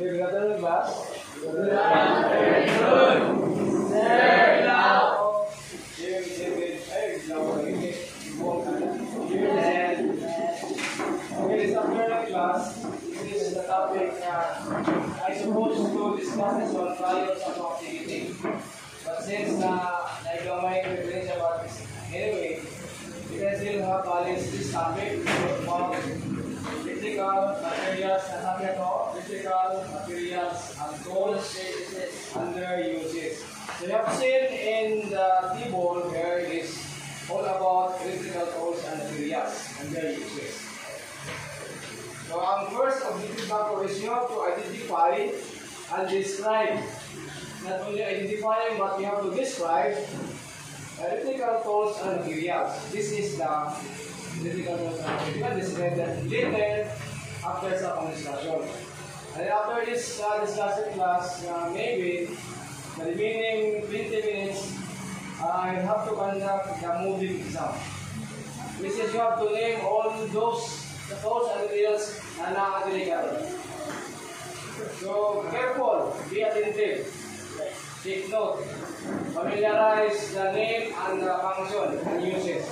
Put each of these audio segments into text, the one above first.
Good afternoon, class. Good afternoon. Sir Lau. Okay, this afternoon class, this is the topic I supposed to discuss this on trials of activity. But since naigamay ko rin siya about this anyway, you can still have college this topic about electrical materials na sabi ito, electrical materials and tools under uses. So you have seen in the table here is all about electrical tools and materials and their uses. So ang first objective natin is you have to identify and describe. Not only identifying, but you have to describe electrical tools and materials. This is the electrical tools and materials. This is later after some discussion. And after this discussion class, maybe the remaining 20 minutes, I have to conduct the moving exam. Which is you have to name all those tools and materials na nakakadilikan. So, careful, be attentive, take note, familiarize the name and the function and uses.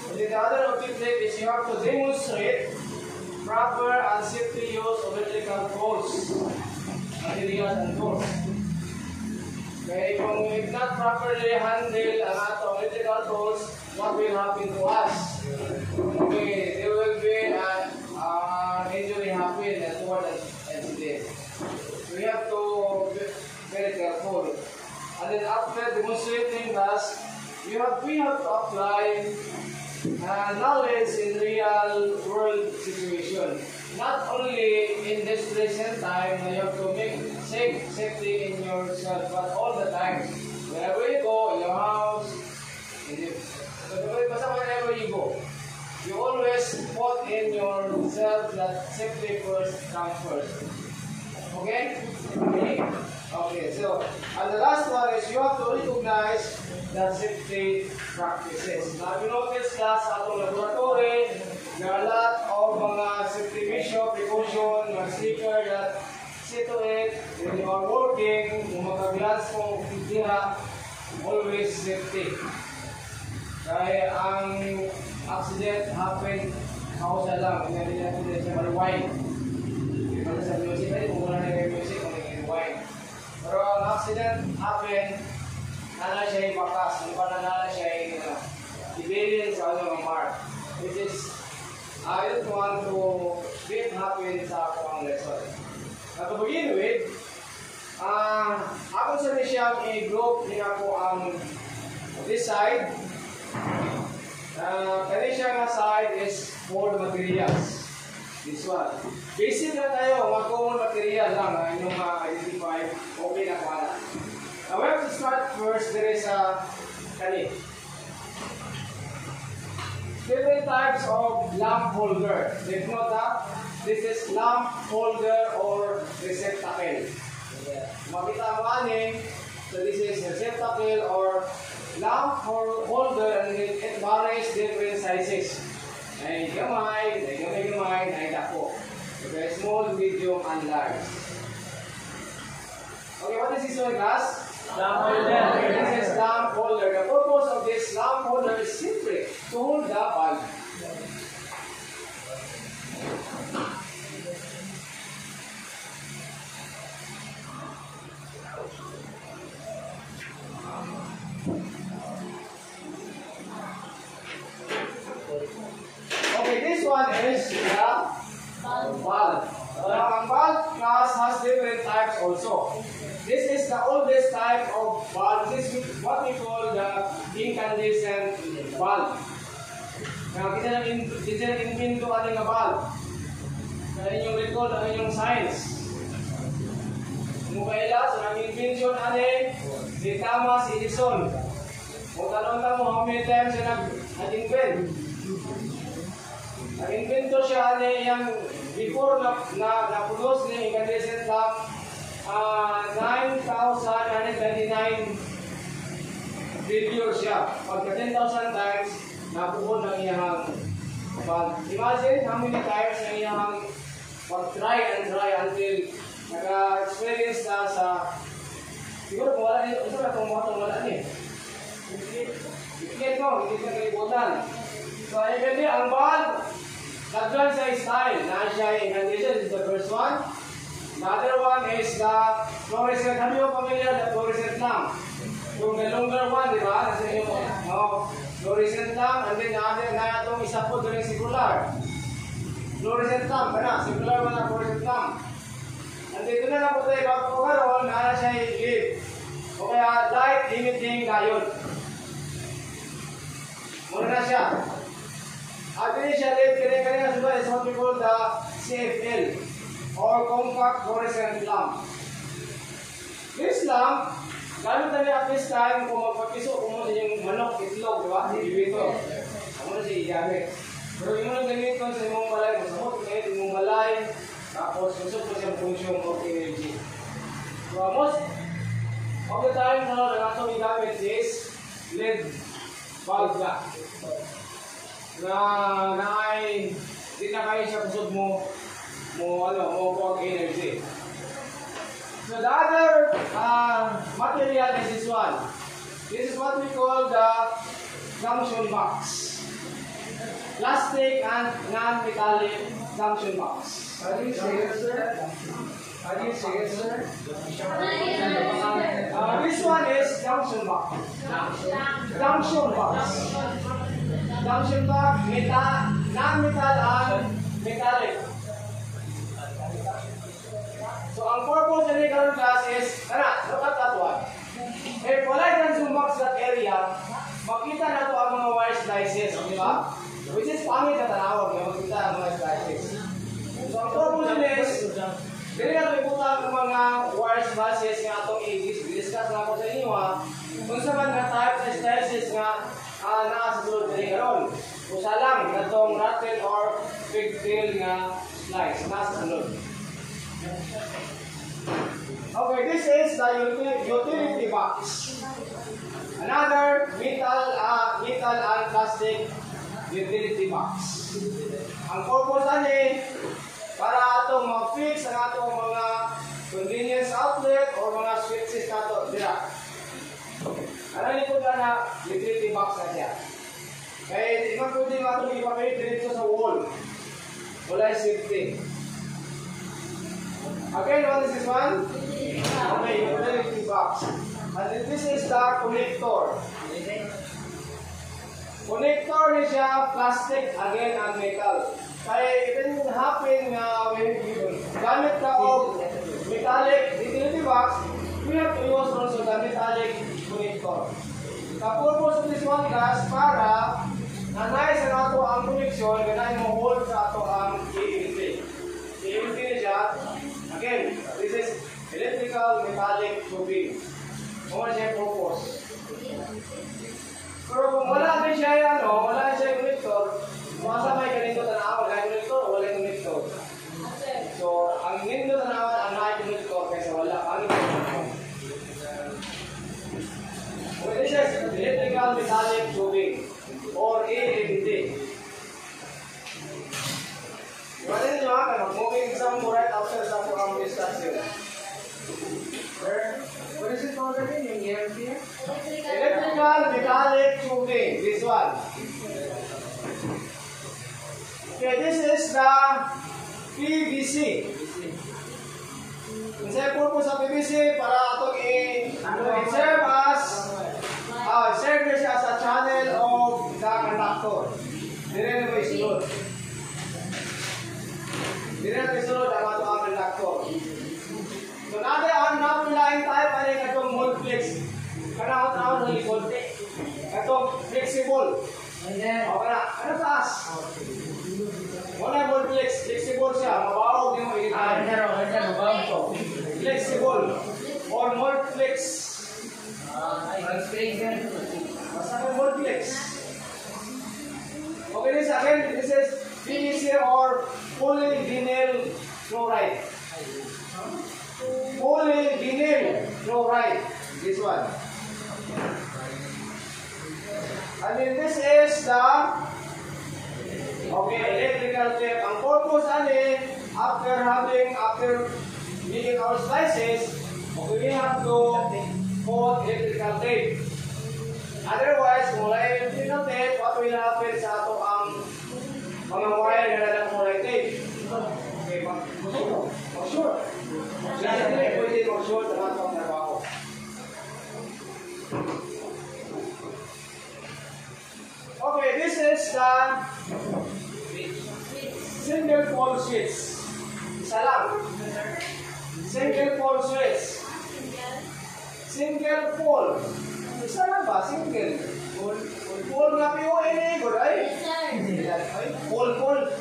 And the other objective is you have to demonstrate proper and safety use of electrical tools, materials and tools. Okay, kung if not properly handle ang atong electrical tools, what will happen to us? Okay, there will be an injury happen toward an incident. We have to be very careful. And then after demonstrating this, we have to apply knowledge in real world situation. Not only in this present time, you have to make safety in yourself, but all the time. Wherever you go, in your house, wherever you go, you always put in yourself that safety first comes first. Okay? Okay, so, and the last one is you have to recognize the safety practices. Now, you notice class atong laboratory, there are a lot of mga safety measure, precaution, mga sticker that see to it when you are working, kung mag-glance mo, tira, always safety. Kaya ang accident happen, kausa lang, hindi natin siya maluway. Hindi pa sa music, ay kung wala na yung music, kung nag-rewind. Pero ang accident happen, nana siya yung bakas, hindi pa nana siya yung civilian sa mga mark. Which is, I don't want to get happen sa akong lesson. Now to begin with, ako sa siyang i-group niya ko ang this side. Kani siya nga side is for materials. This one. Basic na tayo, mga common material lang na inyong ma-identify. Okay na pala. Now we have to start first. There is kani. Different types of lamp holder. Take note that this is lamp holder or receptacle. Makita mo ani, so this is receptacle or lamp holder, and it varies different sizes. Ay gamay, ay dako. Okay, small, medium, and large. Okay, what is this one, class? Lamp holder. This is lamp holder. The purpose of this lamp holder is simply to hold the bulb. Okay, this one is the bulb. Ang bulb class has different types also. This is the oldest type of bulb. This is what we call the incandescent bulb. Now, kita nag-invento ating nga bulb. Sa inyong record, ang inyong science. Mukaila, sa nag-invention ani, si Thomas Edison. Kung tanong mo, how many times siya nag-invent? Nag-invento siya ani yung before na-produce niya incandescent lamp 9,929 video siya. Pagka 10,000 times, napuhon ng iyang bulb. Imagine how many times na iyang pag-try and try until nag-experience na sa siguro kung wala nito, isa na itong mga itong wala niya. Bikit mo, hindi ka kalibutan. So, ayun kasi, ang ball, nag-drawing sa style. Na siya incantation, this is the first one. Another one is the fluorescent. Have you familiar with the fluorescent lamp? Yung the longer one, di ba? Nasa inyo mo. Fluorescent lamp, and then natin na itong isa po doon yung singular. Fluorescent lamp, kana? Singular one na fluorescent lamp. And dito na lang po tayo, bago po karoon, na siya i-lead. O kaya, light emitting diode. Muna na siya. At din siya lead, kanya-kanya sa is what we call the CFL, or compact fluorescent lamp. This lamp, gamit na niya at this time kung magpapiso, kung mo yung manok, itlog, di ba? Dito. Ako na siya igamit. Pero yung mga ganito sa imong balay, masamot, ngayon imong balay, tapos gusto po siyang function of energy. So, most of the time, na itong igamit is LED bulb na. Na ay, di na kayo siya kusog mo fog energy. So the other material is this one. This is what we call the junction box. Plastic and non-metallic junction box. How do you say it, sir? How do you say it, sir? This one is junction box. Junction box. Junction box, non-metal and metallic. So, ang purpose ng current class is, look at that one. If wala junction box that area, makita na ito ang mga wire slices, di ba? Which is pangit na tanawag na makita ang mga slices. So, ang purpose nila is, dili na ito ibutan ang mga wire slices nga itong 80s. Discuss na ako sa inyo kung sa man nga type na slices nga nasa sulod na karon. Usa lang, itong rattle or pigtail nga slice, nasa sulod. Okay, this is the utility box. Another metal and plastic utility box. Ang purpose ani para atong ma-fix ang atong mga convenience outlet or mga switches nato dira. Ano ni po na utility box na siya. Kaya ibang pwede nga itong ipapahit dito sa wall. Wala safety. Again, what is this one? Okay, utility box. And this is the connector. Connector ni siya, plastic, again, and metal. Kaya it can happen when gamit ka o metallic utility box, we have to use also the metallic connector. The purpose of this one guys, para nanay sa nato ang connection, ganay mo hold sa ato ang EMT. EMT ni siya. Again, this is electrical metallic tubing. Kung ano siya yung purpose. Pero kung wala din siya wala siya yung connector, masa may ganito tanaw, wala yung connector, wala yung connector. So, ang ganito tanaw, ang connector kaysa wala. Ang ganito. So, this is electrical metallic tubing or EMT. Imagine nyo moving some right after sa program discussion. What is it called again? Yung EMT? Electrical metallic tubing. This one. Okay, this is the PVC. Ang sa purpose sa PVC para itong serve siya as a channel of the conductor. Dire na mo isulod. Dire na isulod ang ato ang conductor. So natin ang napilain tayo para yung itong mold flex. Kanakot-nakot ng likod. Itong flexible. O kana, ano taas? Wala mold flex. Flexible siya. Mabawag din mo ilitay. Flexible. Or mold flex. Basta ka mold flex. Okay, this again, this is PVC or polyvinyl chloride. Polyvinyl chloride. This one. And then this is the electrical tape. Ang purpose after making our slices, we have to put electrical tape. Otherwise, kung wala yung electrical tape, what will happen sa ato ang mga wire na nalang kulay tape? Okay, mag-sure. Hindi pwede mag-sure sa ato ang trabaho. Okay, this is the single pole switch. Isa lang. Single pole switch. Single pole. Isa lang ba? Single. Pole nga P-O-L-E. Good, ay? Pole. Pole.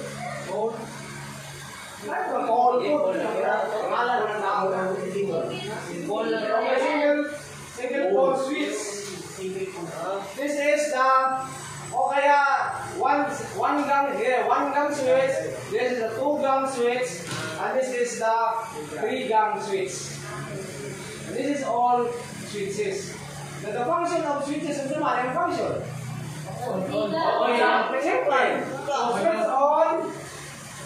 Ay, pole. Pangalan ng tao. Okay, single pole switch. This is the kaya one gang switch, this is a 2-gang switch, and this is the 3-gang switch. And this is all switches. Now the function of switches is the function. Switch on.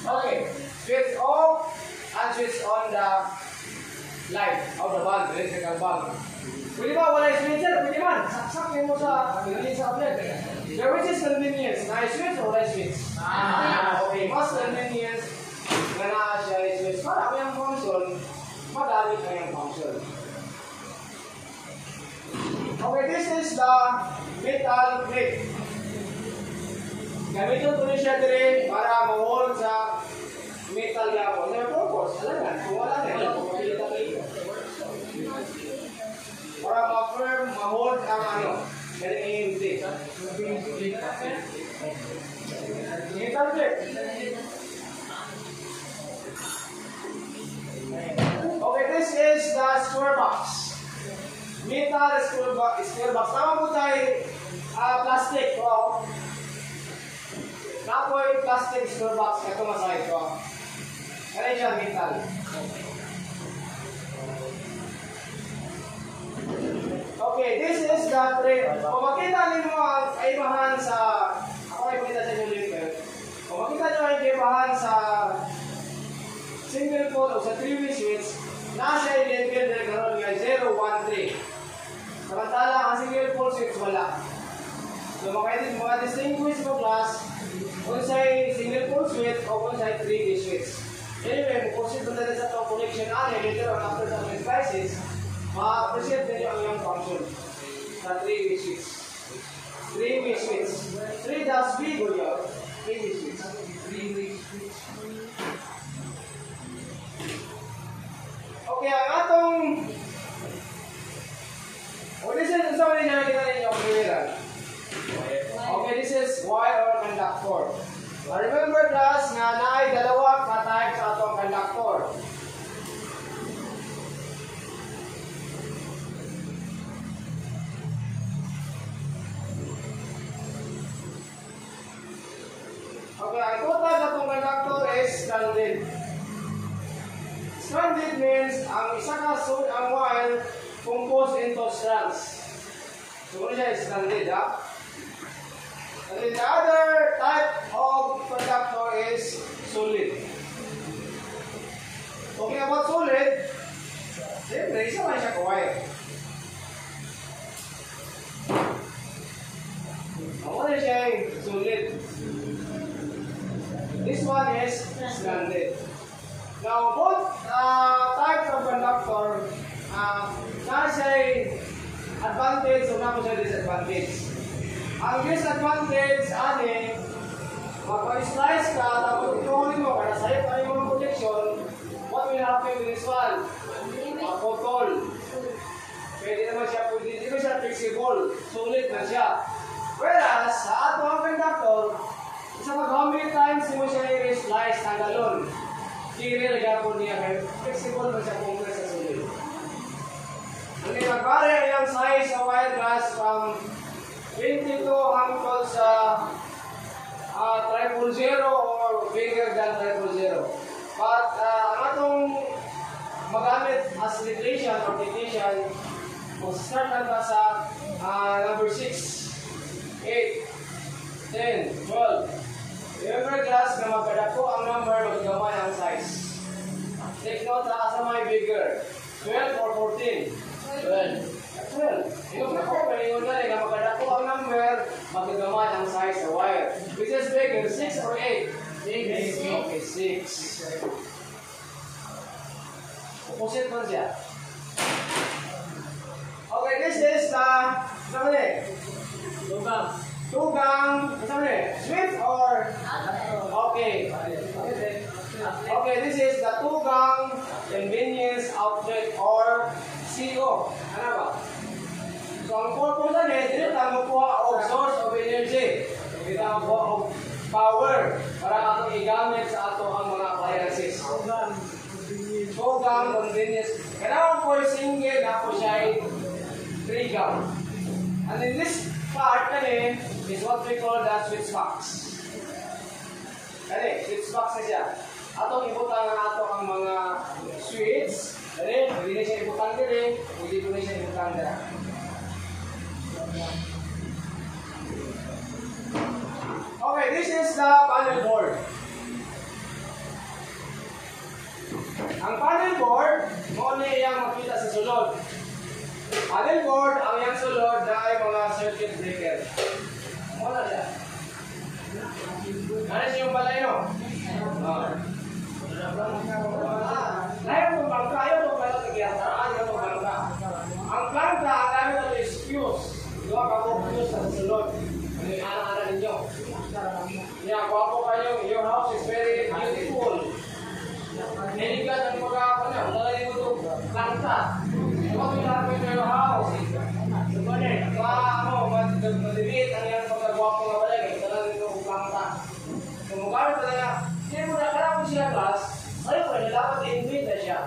Okay. Switch off and switch on the light of the bulb, electrical bulb. Pwede ba wala switcher? Pwede man. Saksakin mo sa outlet. Which is convenience? Na-switch o na-switch? Okay. Mas convenience na na-siya i-switch. Para yung function, madali na yung function. Okay, this is the metal plate. Gamitin ko siya dire para ma-hold sa metal yapon. May purpose. Alam kung wala na, pagpapilita kayo. Para ma-firm, ma-hold ang ano. Metal plate. Okay, this is the square box. Metal square box. Tama po tayo plastic. Wow. Napoy plastic square box. Ito masakit ko. Ano siya metal? Okay, this is the tray. Kung makita niyo ang kaibahan sa ako ay pakita sa inyo link. Kung makita niyo ang kaibahan sa single pole o sa 3-way switch, nasa level na karon nga 0, 1, 3. Samantala ang single pole switch wala. So distinguish mo class kung sa'y single pole switch o kung sa'y 3-way switch. Anyway, kung proceed mo na sa itong connection later on after some devices, ma-appreciate din ang iyong function sa 3-way switch. 3-way switch. 3 dash B, go yun. 3-way switch. 3-way switch. Okay, ang atong this is somebody na nakita ninyo ang clearan. Okay, this is wire or conductor. Remember class nga naay dalawa ka type sa atong conductor. Okay, ang total na itong conductor is stranded. Stranded means ang isa ka ang wire composed into strands. So, ano siya is stranded, ha? And then the other type of conductor is solid. Talking about solid, siyempre, isa man siya ka-wire. Ano siya solid? This one is stranded. Now, both types of conductor, nasa advantage o nasa disadvantage. Ang disadvantage, mag-slice ka, tapos ituloy mo, kaya sa'yo pa yung protection, what will happen with this one? Mapotol. Pwede naman siya, hindi naman siya flexible, sulit na siya. Whereas, sa ato ang conductor, isa how many times mo siya i-slice ng galon? Kiri na gapon niya, kaya flexible na siya kung sa sulit. Ang nagpare yung size sa wire glass from 22 hangtod sa 000 or bigger than 000. But ang atong magamit as limitation or technician, mag-start lang ba sa number 6, 8, 10, 12. Remember class na magkadako ang number, maggamay ang size. Take note sa may big bigger? 12 or 14? 12. 12. Yung ako, malingon na rin na magkadako ang number, magagamay ang size sa wire. Which is bigger, 6 or 8? 6. Okay, 6. Opposite man siya. Okay, this is the, tugang, Swift or? Okay. Okay, this is the tugang convenience outlet or CO. Ano ba? So, ang purpose na rin, dito tayo makuha of source of energy. Dito tayo makuha of power para atong igamit sa ato ang mga appliances. Tugang convenience. Kailangan po yung single na po siya ay 3 gang. And in this part kani is what we call the switch box. Kani, switch box na siya. Atong ibutan na ato ang mga switch. Kani, hindi na siya ibutan diri, hindi po na siya ibutan dira. Okay, this is the panel board. Ang panel board, mo ni iyang makita sa sulod. Panel board, ang iyang sulod ay mga circuit breaker. Wala siya. Ano siya yung balay, no? Lahat mo bangka, ayaw mo pala nagyata, ayaw mo bangka. Ang planta, ang gamit ito is fuse. Diba ka po fuse sa sulod. Ano yung anak-anak ninyo? Yeah, kung kayo, your house is very beautiful. Niligat ang mga nalagay mo ito, planta. What will happen to your house? Madibit ang iyang pagkagwapo nga balay. Talagang ito planta. So, mugamit talaga. Hindi mo nakarapon siya class. Ayaw ko, dapat i-invite na siya.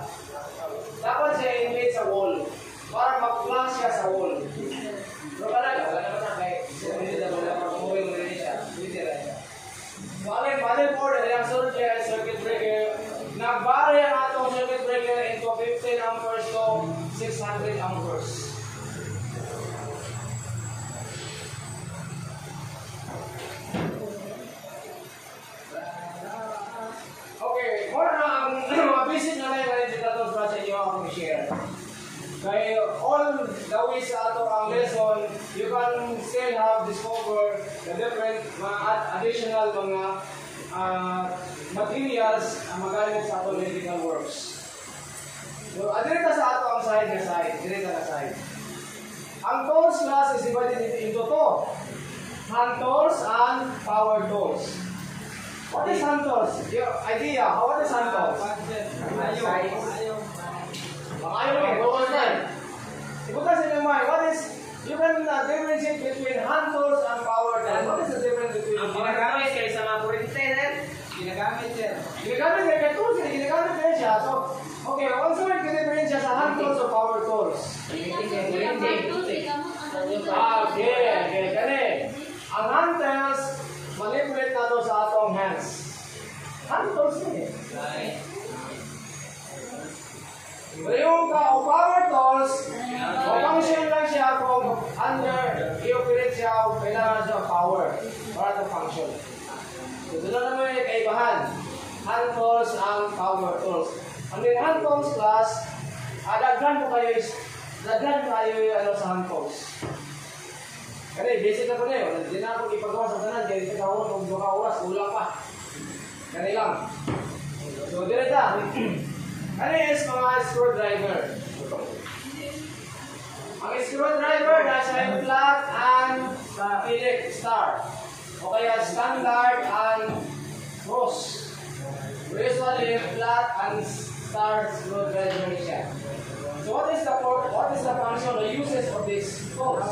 Dapat siya i-invite sa wall. Para mag-flash siya sa wall. Pero talaga, wala naman na kahit hindi na wala pag-umuwi mo rin siya. Hindi na siya. So, ang panel board, ang circuit breaker, nagbari ang atong circuit breaker into 15 amperes to 600 amperes. Okay, muna na ang basic na lang dito para sa inyo akong i-share. Kaya all the ways sa ato ang lesson, you can still have discovered the different additional mga materials ang magamit sa ato electrical works. So, adirita sa ato ang side, dirita na side. Ang tools class is divided into two. Hand tools and power tools. What is hand tools? Your idea, what is hand tools? Ibutan sa inyo, what is, you can differentiate between hand tools and power tools. What is the difference between them? Ginagamit kayo sa mga printer, ginagamit sir. Ginagamit kayo tools, ginagamit kayo siya. So, okay, also may difference siya sa hand tools o power tools. Okay, kani. Ang hand tools, manipulate na to sa atong hands. Hand tools niya. Yung power tools, function lang siya kung i-operate siya o kailangan siya power para to function. So, doon na naman yung kaibahan. Hand tools and power tools. Ang hand tools class, daghan po kayo sa hand tools. Kasi basic na po na yun. Hindi na ako ipagawa sa tanan. Kaya ito kahulog kung 2 oras, kulang pa. Kaya lang. So, direta. Ano is mga screwdriver? Ang screwdriver nasa flat and Phillips star. O kaya standard and cross. Usually flat and star screwdriver siya. So what is the function or uses of this tools?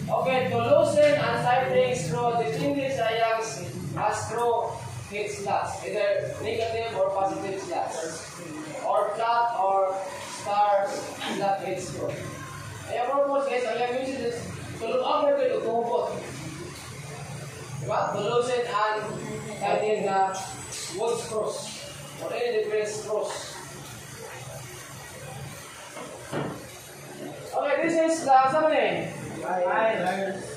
Okay, to loosen and tighten screw, distinguish ayang screw hit slots, either negative or positive slots, or flat or star slot hit screw. Kaya purpose guys, ang uses is to look over to tuhubot. Diba? To loosen and tighten the wood screws or any different screws. Okay, this is the pliers.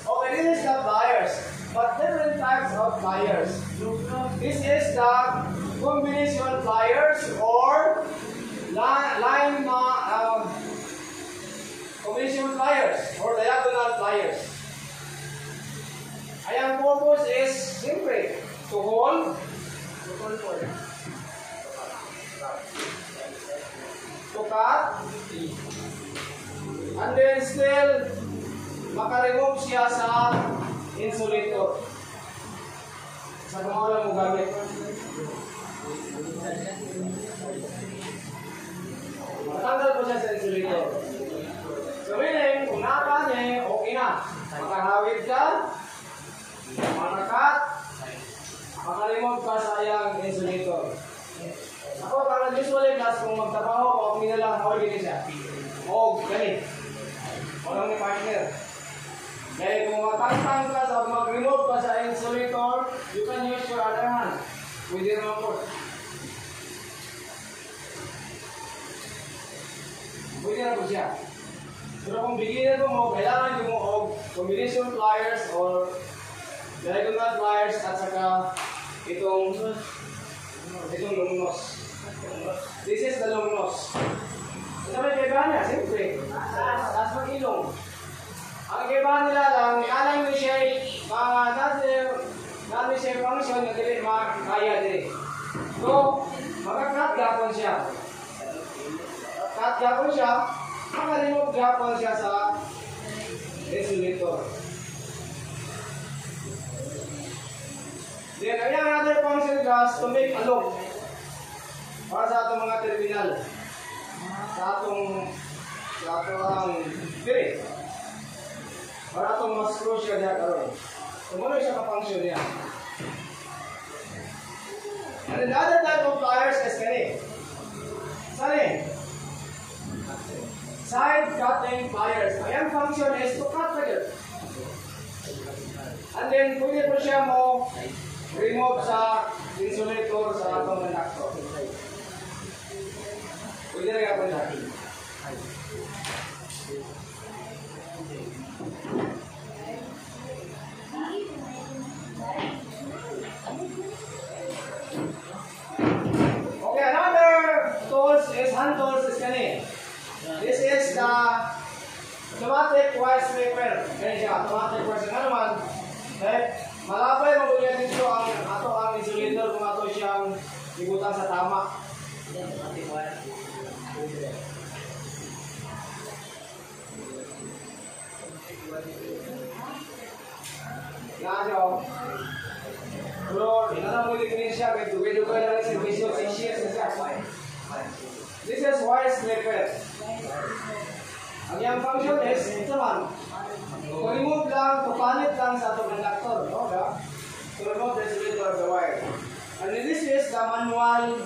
Okay, this is the pliers. But different types of pliers. This is the combination pliers or combination pliers or diagonal pliers. Ayan, purpose is simple. To hold, to cut, and then still maka-remove siya sa insulator. Sa kamahalan mo gamit. Matanggal po siya sa insulator. So meaning, kung naka niya, okay na. Makahawid ka, makakat, maka-remove ka sa iyang insulator. Ako, para usually class, kung magtrabaho ko, okay na lang, hawid din siya. O, ganit. Walang ni partner. Dahil kung matangtang ka sa mag-remove ka sa insulator, you can use your other hand with the remote. Pwede na po siya. Pero kung beginner mo, kailangan mo og combination pliers or diagonal pliers at saka itong lumnos. This is the lumnos. Ito may kaibahan niya, siyempre. Taas ng ilong. Ang kaibahan nila lang, alam mo siya, natin siya function na dili makaya din. So, makakat gapon siya. Cut gapon siya, maka-remove gapon siya sa insulator. Then, ayan another function class to make a loop para sa atong mga terminal. Sa atong pirit. Para itong mas crucial niya karoon. So, muna siya ka-function niya. And then the other type of pliers is kani. Sani? Side cutting pliers. Ayan function is to cut figure. And then, pwede po siya mo remove sa insulator sa atong conductor. Pwede rin ako siya. Okay, another tools is hand tools is kani. This is the automatic wire scraper. Kani siya, automatic wire scraper naman. Malapay mabuya dito ang insulator kung ato siyang ibutan sa tama. Ngayon, pero inanang mo din siya kaya duwi-duwi lang sa servisyo 6 years na siya. This is wire scraper. Ang iyang function is ito man. To-remove lang, to-palit lang sa itong conductor. To remove the insulator of the wire. And this is the manual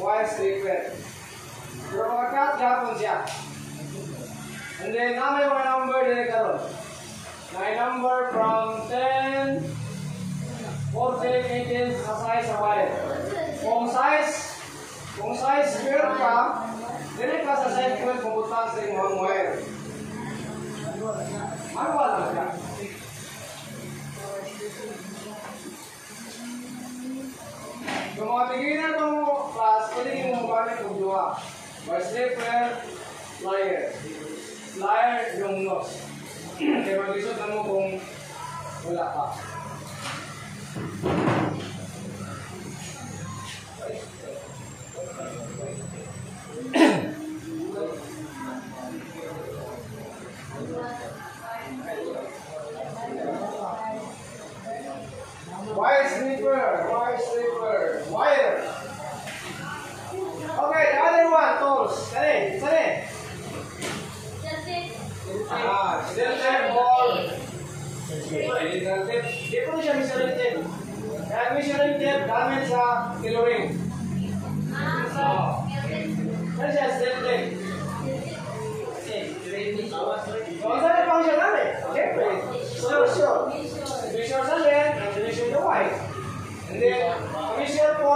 wire scraper. Pero makakat gapon siya. And then, may mga number din karon. May number from 10, 14, 18 sa size sa wire. Kung size square ka, dili ka sa size square kung butang sa imong wire. Manual lang siya. Kung mga beginner mo class, pwede mo gamit kung dua. Wire scraper, plier. Plier yung nose. Kaya mag-isot na mo kung wala pa. Wire scraper, wire. Okay, the other one, tools. Sali. Steel tape or electrical tape. Di po siya measuring tape. Kaya measuring tape gamit sa tailoring. Ano siya, steel tape? So, saan yung function namin? Siyempre, sure. Measure sa length and measure the width. And then, measure po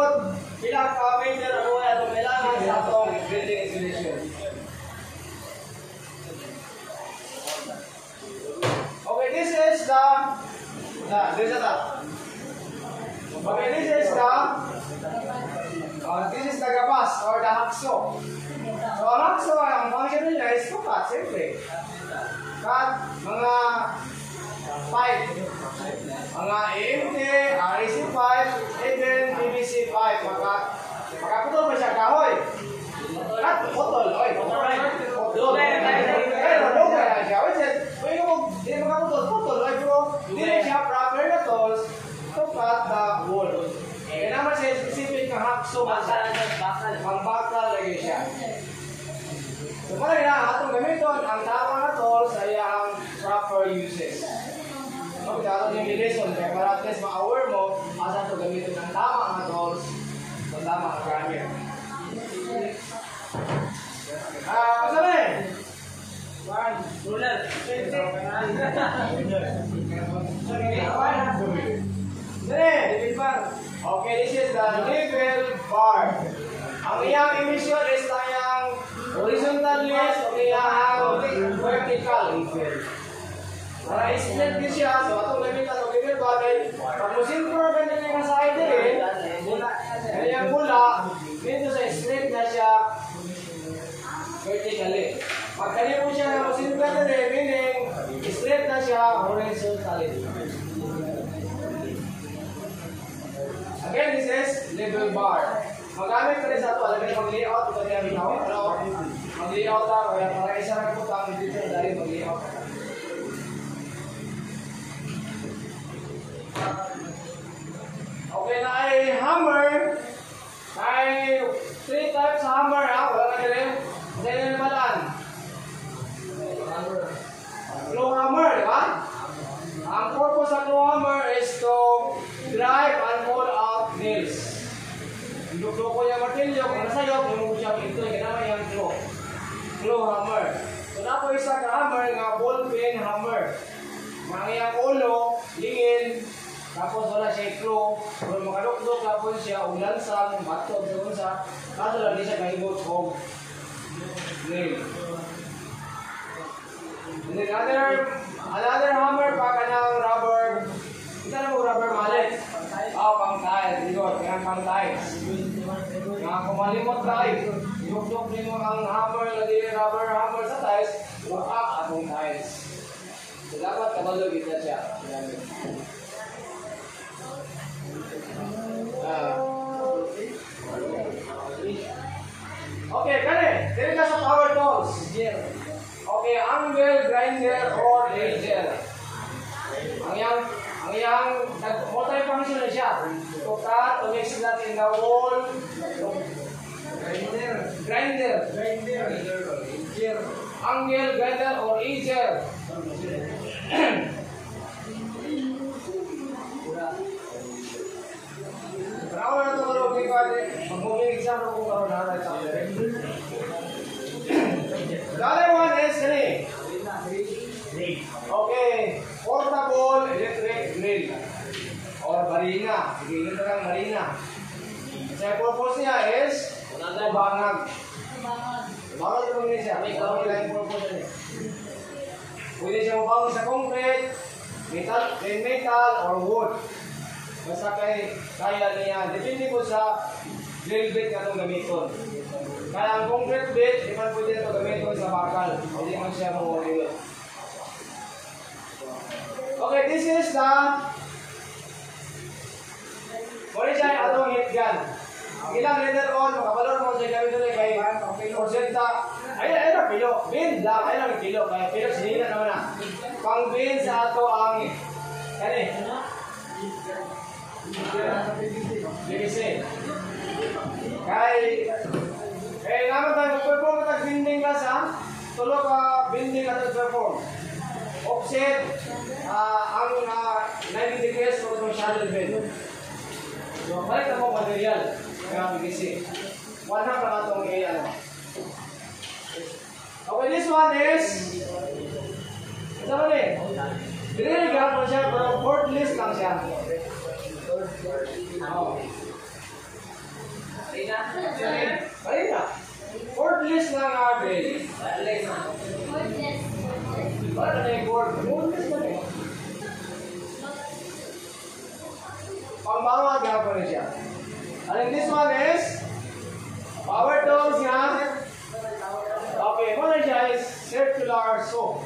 bilang meter o itong kailangan sa itong building insulation. Okay, this is the or the hacksaw. So, ang hacksaw, ang function nila is to cut, siyempre. Cut, mga pipe. Mga EMT, REC pipe, even PVC pipe. Makaputol ba siya kahoy? Cut, putol. Oy, putol. Pero, lupa lang siya. Which is, kung hindi makaputol, putol. Pero, hindi siya proper na tools to cut the wood. Kaya naman siya specific na hacksaw. Pang-bakal lagi siya. So, pala na, atong gamiton, ang tama na tools ay ang proper uses. So, dapat yung lesson, kaya para at least ma-aware mo, asa ito gamitin ang tama na tools, ang tama na gamit. Basta na eh? Ruler. Okay, this is the level bar. Ang iyang emission is tayang horizontal list o iyang vertical level. Para i-split din siya, so atong gamitan o level bar ay pag musimper ka din yung side din, kaya yung bula, dito sa split na siya vertically. Pag kanya po siya na musimper na din, meaning split na siya horizontally. Again, this is level bar. Magamit ka rin sa ito. Alam mo mag-layout. Ito niya binaw. Mag-layout na. Kaya para isa rin po ang dito dahil mag-layout. Okay na ay hammer. Ay 3 types hammer. Wala na galing. Hindi na naman. Claw hammer, di ba? Ang purpose sa claw hammer is to drive and pull out nails. Duduk ko yung martilyo, kung nasayok, yung siya ito, yung naman yung claw. Claw hammer. So, napo isa ka hammer, nga ball pin hammer. Mga yung ulo, lingin, tapos wala siya claw. Kung makadukdok, tapos siya, ulansang, batog, sa kaso lang di siya kahibot o nail. And then another hammer, pa ka ng rubber. Kita na mo rubber mallet. Pang tiles. Dito, kaya pang tiles. Nga kung malimot tayo, idukdok din mo ang hammer, lagi rubber hammer sa tiles, buak atong tiles. So dapat kabalog kita siya. Okay, kani, dili ka sa power tools. Okay, angle, grinder, or laser. Ang yang multi-function na siya. To cut, to mix that in the wall. Grinder. Angle, grinder, or easier. Pero na ito karo, mag-moving exam ko kung karo na ito. The other one is okay, portable electric drill or marina. Sige, ito lang marina. Sa purpose niya is bangag. Bangag ito rin siya. May purpose niya. Pwede siya mabangon sa concrete, metal, or wood. Basta kaya niya. Depende po sa drill bit na itong gamiton. Kaya ang concrete bit, di man pwede ito gamiton sa bakal. Hindi man siya mawalilot. Okay, this is the muli siya atong heat gun. Ang ilang letter on, makabalor mo siya gamiton kay porsyenta. Ay na kilo. Bin lang, ay lang kilo. Kaya kilo sinila naman na. Pang bin sa ato ang kani. BBC. Kaya naman tayo mag-perform at binding class ha. Tulog ka binding at perform. Offset ang 90 degrees kung itong shadow bend. So, balik na mo material. Kaya BBC. 1 half na itong i-ano. Okay, this one is ito mo rin. Binili ka mo siya pero cordless lang siya. Marina. Cordless lang abel. Para na yung cord. Cordless lang eh. Pang-bawag nga po rin siya. And this one is power circular saw.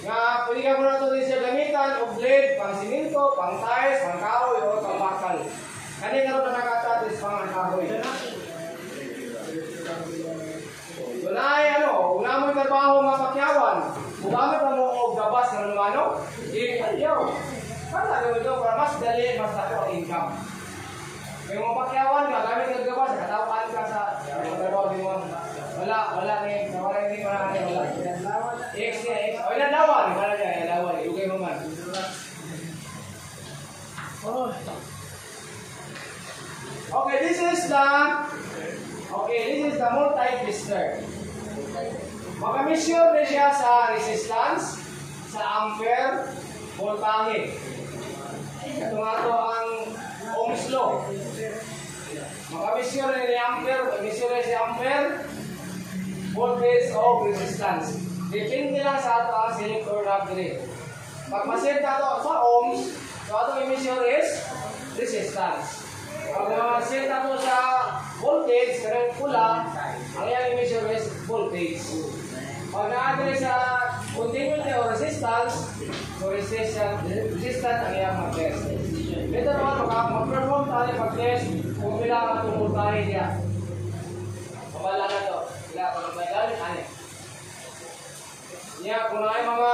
Nga, pwede ka muna ito din siya gamitan o blade, pang siminto, pang tiles, pang kahoy, o pang bakal. Kani nga rin na nakatatis pang kahoy. Unay, una mo yung trabaho mga pakyawan. Bugamit na mo o gabas na lumano, ayaw. Kala nyo ito para mas dali, mas dako ang income. Kaya mga pakyawan ka, gamit ng gabas, katawaan ka sa trabaho din mo. Wala rin, wala rin marami, wala. X. O, inadawan, wala niya, inadawan. Ilugay mo man. Okay, this is the multi-twister. Maka-measure na siya sa resistance, sa ampere, voltahe. Ito nga ito ang Ohm's law. Maka-measure na ni ampere, maka-measure na si ampere, voltage o resistance. Depende lang sa ito ang selector na grade. Pag maset na ito sa ohms, so ito i-measure is resistance. Pag maset na ito sa voltage, current pula, ang iyang i-measure is voltage. Pag na-agree sa continuity o resistance, so resistance ang iyang mag-test. Ito naman, mag-perform tayo mag-test kung bilang ang tumultahe niya. Mabala na ito. Kailangan ko ng bayalin, ano? Niya, kung ay mga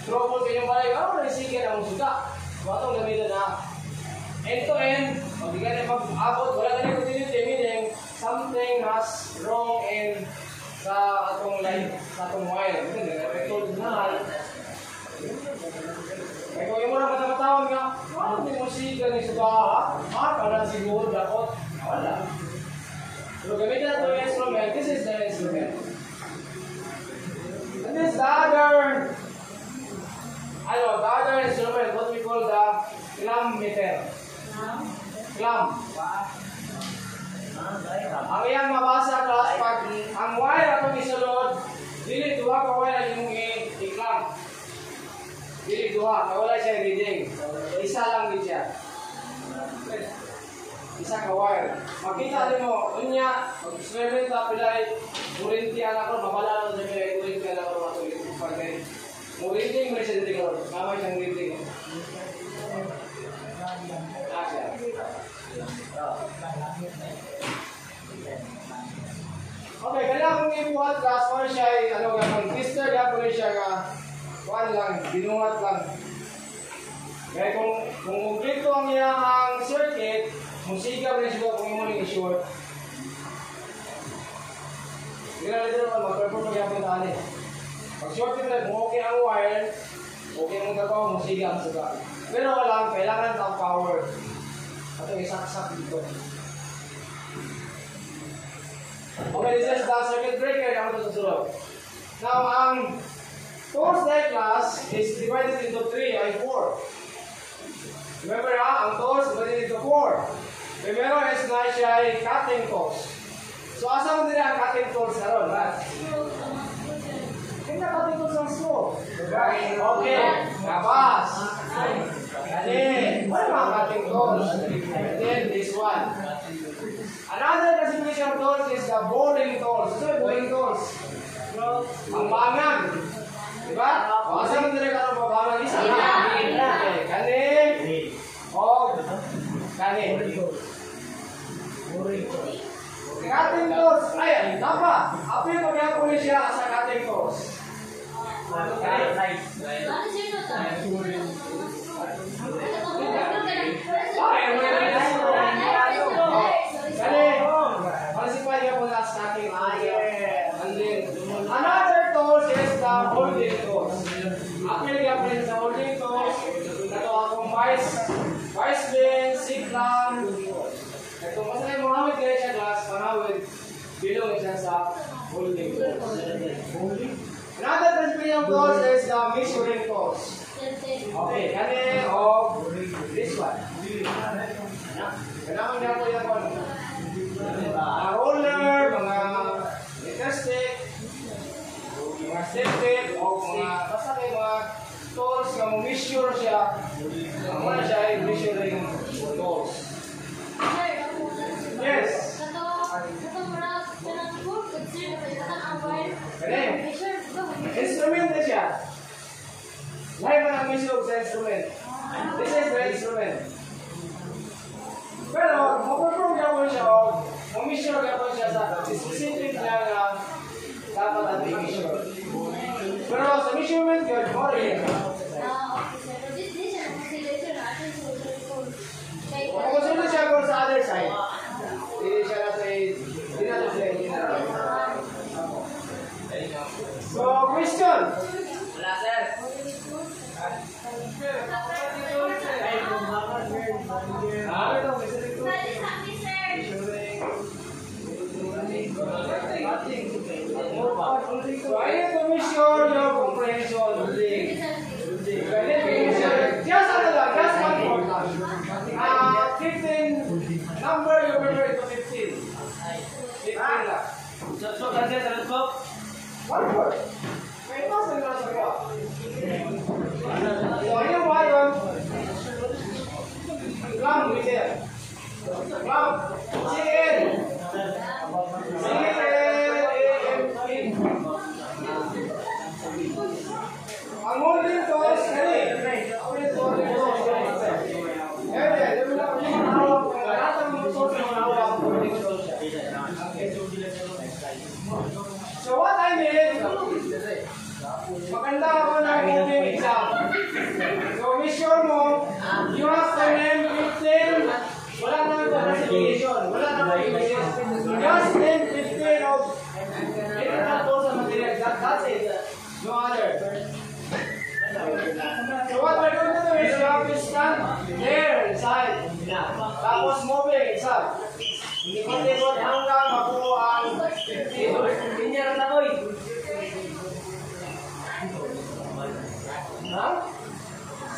trouble kayong balay, resige na mong suga. So, itong gamitin na end-to-end, magbigay na mag-abot, wala na yung continuity, meaning something has wrong in sa atong line, sa atong wire. Ito, mahal. Kaya kung yung muna matapatawag nga, hindi mo siga ni suga, para siguro dapat, wala. So, gamitin na itong instrument. This is the instrument. And this is the other instrument, what we call the clamp meter. Clamp. Ang iyang mabasa class, pag ang wire atong isulod, dili duha ka wire yung i-clamp. Dili duha, wala siya reading. Isa lang din siya. Isa ka wire. Makita din mo, unya, mag-experiment na pilay, kurinti anak ko, mabala lang sa pilay, kurinti anak ko, matuloy ko pagkain. Kurinti, may siya dito ko, mamay siyang kurinti ko. Asya. Okay, kailangan kong ibuhat gas, para siya ay, twister, gapon siya nga, kuhan lang, binuhat lang. Kaya kung kumplito ang iyang circuit, musiga rin siya kung imo ning i-short. Hindi na rin naman, mag-perform mag-yapon na alin. Pag-short din rin, kung okay ang wire, okay mong trabaho, musiga ang suga. Pero walang, kailangan ang power. At yung isaksak dito. Okay, this is the circuit breaker. Ako ito susunod. Now, ang torus class is divided into 3 ay 4. Remember ang torus divided into 4. Primero is na siya ay cutting tools. So, asa mo din ang cutting tools karon, right? Hindi cutting tools ang saw. Okay, kabas. Kani, wala mga cutting tools. And then this one. Another classification of tools is the boring tools. So, boring tools. Ang bangang. Diba? O, asa mo din ang bangang isa na? Okay, kani. O, kani. Cutting tools. Ay, tapa. Apa yung magyapon niya siya sa cutting tools? Another tools is the holding tools. Apil yapon sa holding tools. Ito akong vice bin, siklang. Ito masaya Muhammad kaya siya class, panawid, bilong siya sa holding tools. Another classification of tools is the measuring tools. Okay, kani o this one. Kailangan niya po yan po. Mga roller, mga meter stick, mga step tape, o basta kayo mga tools na measure siya. Ang muna siya ay measuring tools. Yes. Kani? Number you prefer to 15. 15 lang. So, kasi sa laptop? One more. May pasal na sa ko. So, yung one. Lam, Michel. Lam. CL. Ang holding toss, so what I mean, maganda ako na moving exam. So make sure mo, you have to name 15. Wala naman classification. Wala naman classification. Just name 15 of sa material. That's it. No other. So what we're going to do is you have to stand there inside. Tapos moving exam. Ikot-ikot hanggang makuha ang 15. Linya na takoy. Ha?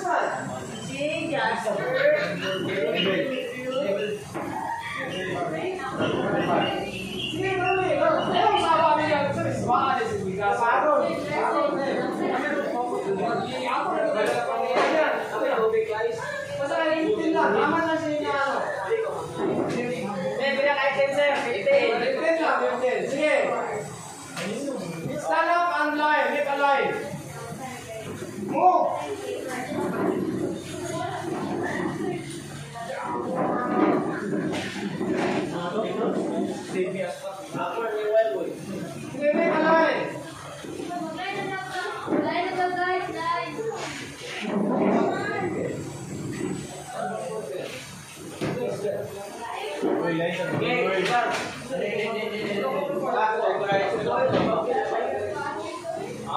Saan? Si Jasper. Sige, dali. Ayaw sa kami yan. Baka na si Mika. Paano? Ako na nagdala pa niya yan. Ako na ubig guys. Basta kalimtin lang. Naman na siya niya ano. Bila kahit 10 sir. 15. 15 lang. 15. Sige. Stand up and line. Make a line. Move. Sige, make a line.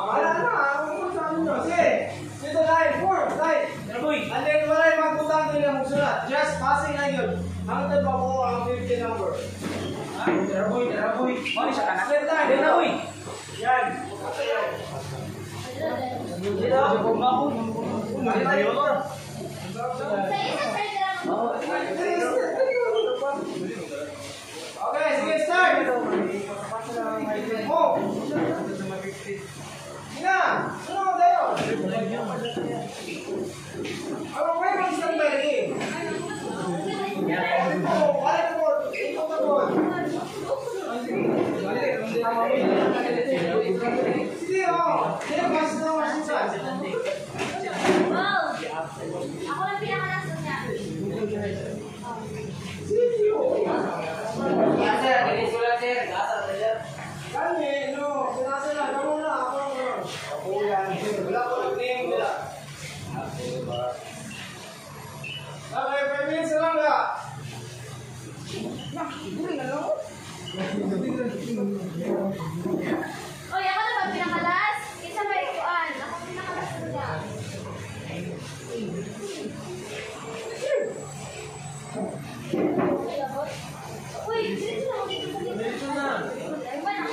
Wala na. Sige. Dito line. 4. Line. And then walay magbutang nila magsulat. Just passing na yun. Hangtod pa po ang 50 number. Taraboy. Mali siya kanak. Clear time. Taraboy. Yan. Dito. Okay, sige, start. Move. Sige na. Sunod tayo. Okay, mag-stand by the game. Balik mo. Ikot na doon. Sige, Sige, basta na masusan. Ako lang pinakalasot niya. Sige, Ya sir, ini surat sir. Dasar saja. Kami, no. Sinasa na. Kamu na. Ako yan. Wala ko nag-name nila. Okay, 5 minutes na lang ka. Oy, ako na ba pinakalas? Isa ba ikuan? Ako pinakalas talaga. Uy, diretso na ako dito sa dito. Diretso na. Ay, ba na?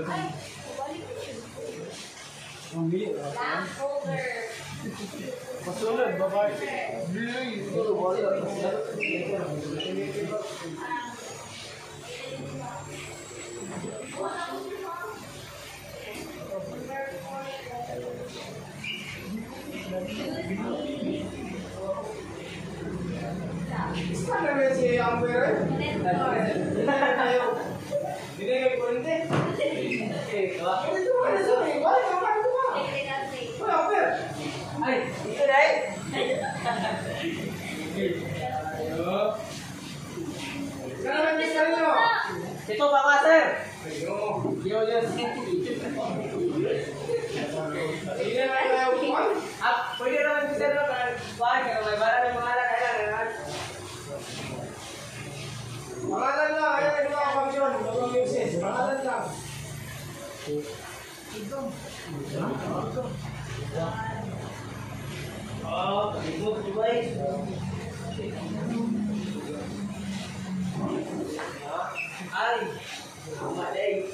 Ay, Black folder. Masunod, babae. Isa na rin si Amber. Binigay ko rin din. Okay, ito ba na sa akin? Balik ka, balik ka. Uy, Amber. Ay, itu dai. Sana may miss ka nyo. Itu Bapak sir. Yo, yes. Hindi na kayo upuan. Pwede naman bisa na kan kalau may bara ng mga kailangan. Pangalan lang, ayaw kayo mga function. Mga uses. Pangalan lang. Oh, itu baik. Ay, amalay.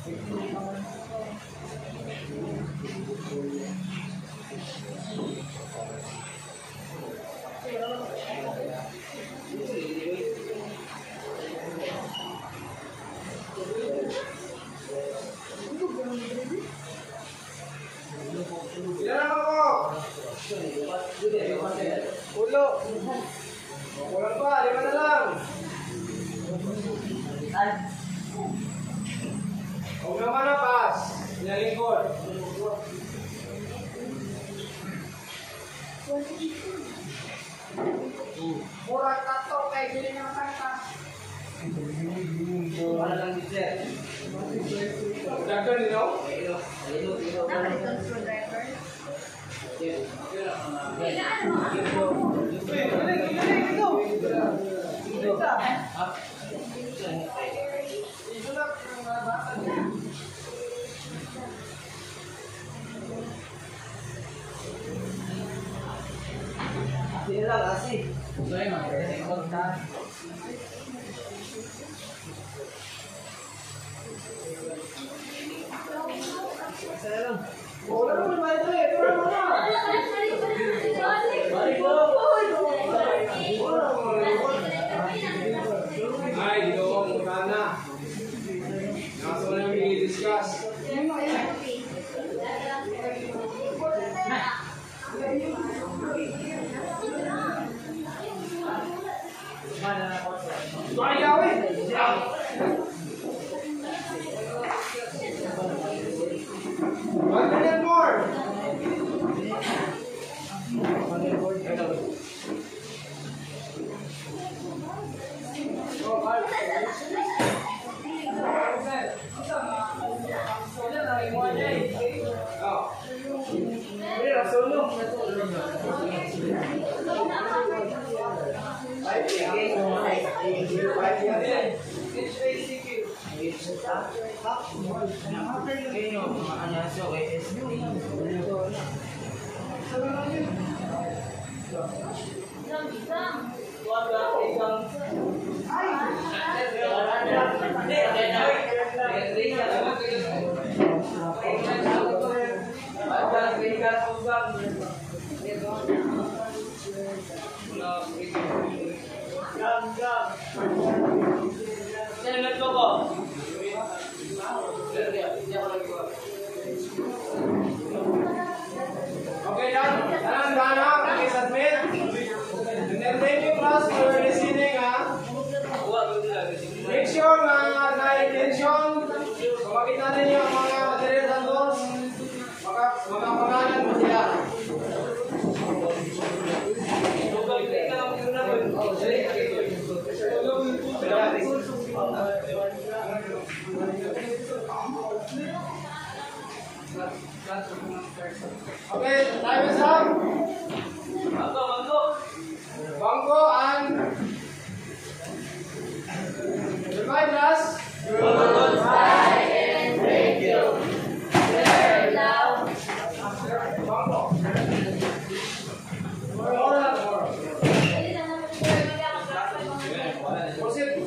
Ilan ako? Ulo. Kulang pa, 5 na lang. Huwag naman na pass. Pinalingkod. Murag tato kay dili na makanta. Wala lang teacher. Dagdag din ako. Dili lang kasi. Sorry, mag-konta. Wala naman ba ito eh? Wala naman na. Ay, dito ako muna na. Nasa na yung i-discuss. Ayaw eh! 1 minute more! Okay, done. Done. Okay, submit. And then thank you class for listening, ha. Make sure na na-intention. Kung makita ninyo ang mga materials and tools, magkapangalan mo sila. Okay, time is up. Bangko and goodbye class. Goodbye and thank you. Bangko. Proceed.